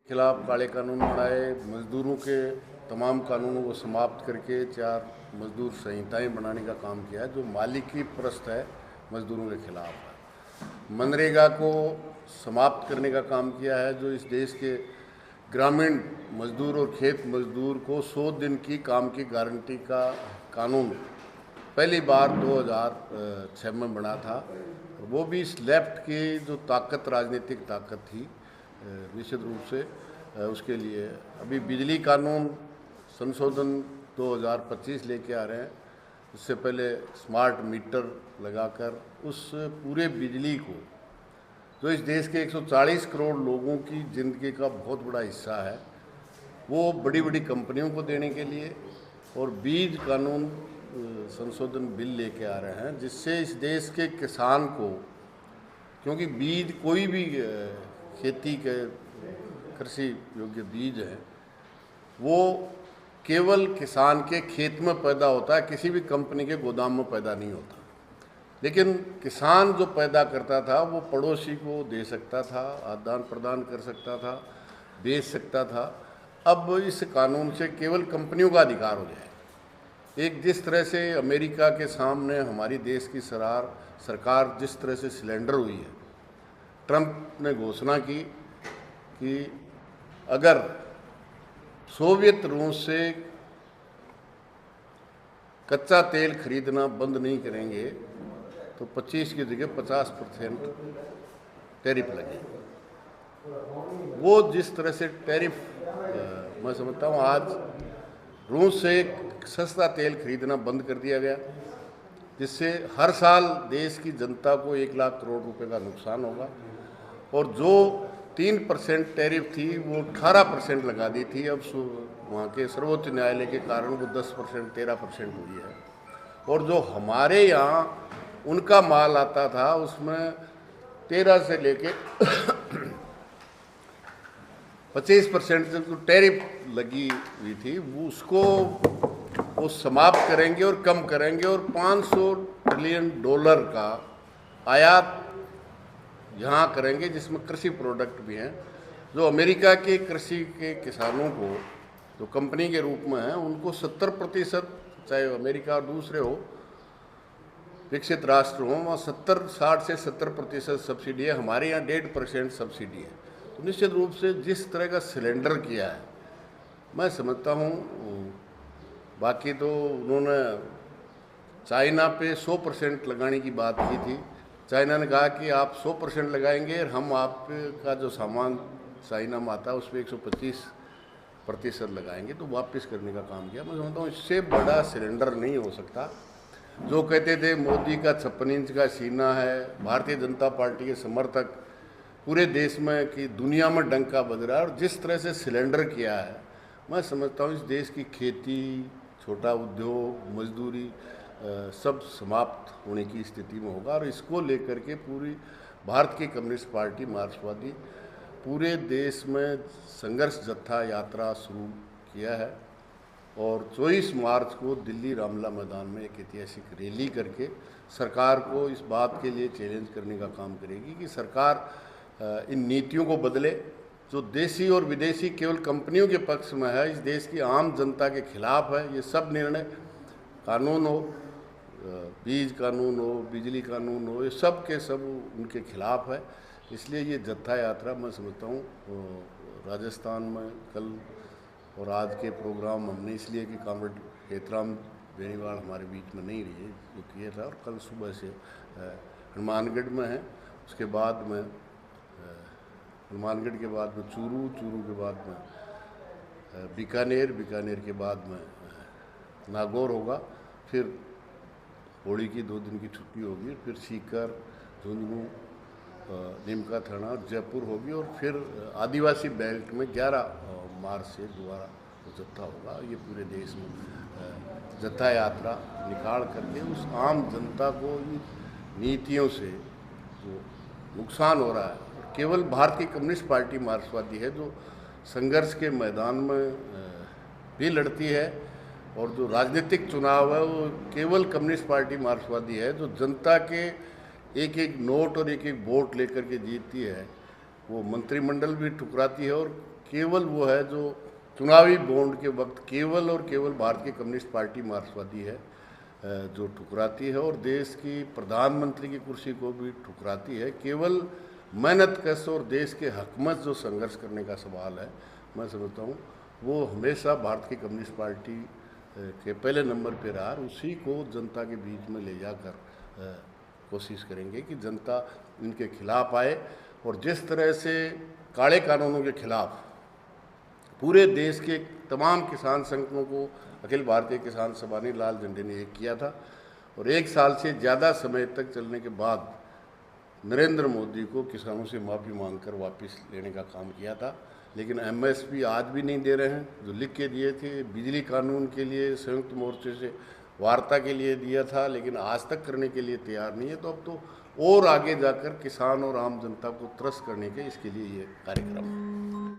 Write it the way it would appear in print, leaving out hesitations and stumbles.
खिलाफ काले कानून बनाए, मजदूरों के तमाम कानूनों को समाप्त करके 4 मजदूर संहिताएं बनाने का काम किया है जो मालिकी प्रस्त है, मजदूरों के खिलाफ है। मनरेगा को समाप्त करने का काम किया है जो इस देश के ग्रामीण मजदूर और खेत मजदूर को 100 दिन की काम की गारंटी का कानून पहली बार 2006 में बना था। वो भी इस लेफ्ट की जो ताकत, राजनीतिक ताकत थी, निश्चित रूप से उसके लिए अभी बिजली कानून संशोधन 2025 लेके आ रहे हैं। इससे पहले स्मार्ट मीटर लगाकर उस पूरे बिजली को, जो इस देश के 140 करोड़ लोगों की ज़िंदगी का बहुत बड़ा हिस्सा है, वो बड़ी बड़ी कंपनियों को देने के लिए, और बीज कानून संशोधन बिल लेके आ रहे हैं जिससे इस देश के किसान को, क्योंकि बीज कोई भी खेती के कृषि योग्य बीज है वो केवल किसान के खेत में पैदा होता है, किसी भी कंपनी के गोदाम में पैदा नहीं होता। लेकिन किसान जो पैदा करता था वो पड़ोसी को दे सकता था, आदान प्रदान कर सकता था, बेच सकता था। अब इस कानून से केवल कंपनियों का अधिकार हो जाए। एक जिस तरह से अमेरिका के सामने हमारी देश की सरकार जिस तरह से सिलेंडर हुई है, ट्रंप ने घोषणा की कि अगर सोवियत रूस से कच्चा तेल खरीदना बंद नहीं करेंगे तो 25 की जगह 50% टैरिफ लगेगा। वो जिस तरह से टैरिफ, मैं समझता हूँ आज रूस से सस्ता तेल खरीदना बंद कर दिया गया, जिससे हर साल देश की जनता को 1 लाख करोड़ रुपए का नुकसान होगा। और जो 3% टैरिफ थी वो 18% लगा दी थी। अब वहाँ के सर्वोच्च न्यायालय के कारण वो 10% 13% हुई है। और जो हमारे यहाँ उनका माल आता था उसमें 13 से लेके 25% जो टैरिफ लगी हुई थी वो समाप्त करेंगे और कम करेंगे, और $500 ट्रिलियन का आयात यहाँ करेंगे, जिसमें कृषि प्रोडक्ट भी हैं। जो अमेरिका के कृषि के किसानों को जो कंपनी के रूप में है उनको 70%, चाहे अमेरिका और दूसरे हो विकसित राष्ट्र हों, वहाँ 60 से 70% सब्सिडी है। हमारे यहाँ 1.5% सब्सिडी है। तो निश्चित रूप से जिस तरह का सिलेंडर किया है, मैं समझता हूँ, बाकी तो उन्होंने चाइना पे 100% लगाने की बात की थी। चाइना ने कहा कि आप 100% लगाएंगे और हम आपका जो सामान चाइना में आता है उस पर 125% लगाएंगे, तो वापस करने का काम किया। मैं समझता हूँ इससे बड़ा सिलेंडर नहीं हो सकता। जो कहते थे मोदी का 56 इंच का सीना है, भारतीय जनता पार्टी के समर्थक पूरे देश में कि दुनिया में डंका बज रहा है, और जिस तरह से सिलेंडर किया है, मैं समझता हूँ इस देश की खेती, छोटा उद्योग, मजदूरी सब समाप्त होने की स्थिति में होगा। और इसको लेकर के पूरी भारत की कम्युनिस्ट पार्टी मार्क्सवादी पूरे देश में संघर्ष जत्था यात्रा शुरू किया है, और 24 मार्च को दिल्ली रामलीला मैदान में एक ऐतिहासिक रैली करके सरकार को इस बात के लिए चैलेंज करने का काम करेगी कि सरकार इन नीतियों को बदले जो देशी और विदेशी केवल कंपनियों के पक्ष में है, इस देश की आम जनता के खिलाफ है। ये सब निर्णय, कानून हो, बीज कानून हो, बिजली कानून हो, ये सब के सब उनके खिलाफ है। इसलिए ये जत्था यात्रा मैं समझता हूँ राजस्थान में कल और आज के प्रोग्राम हमने इसलिए कि कॉमरेड हेतराम बेनीवाल हमारे बीच में नहीं रही, जो किया था, और कल सुबह से हनुमानगढ़ में है, उसके बाद में हनुमानगढ़ के बाद में चूरू के बाद में बीकानेर के बाद में नागौर होगा, फिर होली की 2 दिन की छुट्टी होगी, फिर सीकर, झुंझुनू, नीमका थाना और जयपुर होगी, और फिर आदिवासी बेल्ट में 11 मार्च से दोबारा जत्था होगा। ये पूरे देश में जत्था यात्रा निकाल करके उस आम जनता को इन नीतियों से जो नुकसान हो रहा है, और केवल भारतीय कम्युनिस्ट पार्टी मार्क्सवादी है जो संघर्ष के मैदान में भी लड़ती है, और जो राजनीतिक चुनाव है वो केवल कम्युनिस्ट पार्टी मार्क्सवादी है जो जनता के एक एक नोट और एक एक वोट लेकर के जीतती है। वो मंत्रिमंडल भी ठुकराती है और केवल वो है जो चुनावी बॉन्ड के वक्त केवल और केवल भारतीय कम्युनिस्ट पार्टी मार्क्सवादी है जो ठुकराती है, और देश की प्रधानमंत्री की कुर्सी को भी ठुकराती है। केवल मेहनत कश और देश के हकमत जो संघर्ष करने का सवाल है, मैं समझता हूँ वो हमेशा भारत की कम्युनिस्ट पार्टी के पहले नंबर पे रहा, उसी को जनता के बीच में ले जाकर कोशिश करेंगे कि जनता इनके खिलाफ आए। और जिस तरह से काले कानूनों के खिलाफ पूरे देश के तमाम किसान संगठनों को अखिल भारतीय किसान सभा ने लाल झंडे ने एक किया था, और 1 साल से ज़्यादा समय तक चलने के बाद नरेंद्र मोदी को किसानों से माफ़ी मांगकर वापस लेने का काम किया था, लेकिन एमएसपी आज भी नहीं दे रहे हैं जो लिख के दिए थे। बिजली कानून के लिए संयुक्त मोर्चे से वार्ता के लिए दिया था, लेकिन आज तक करने के लिए तैयार नहीं है। तो अब तो और आगे जाकर किसान और आम जनता को त्रस्त करने के इसके लिए ये कार्यक्रम है।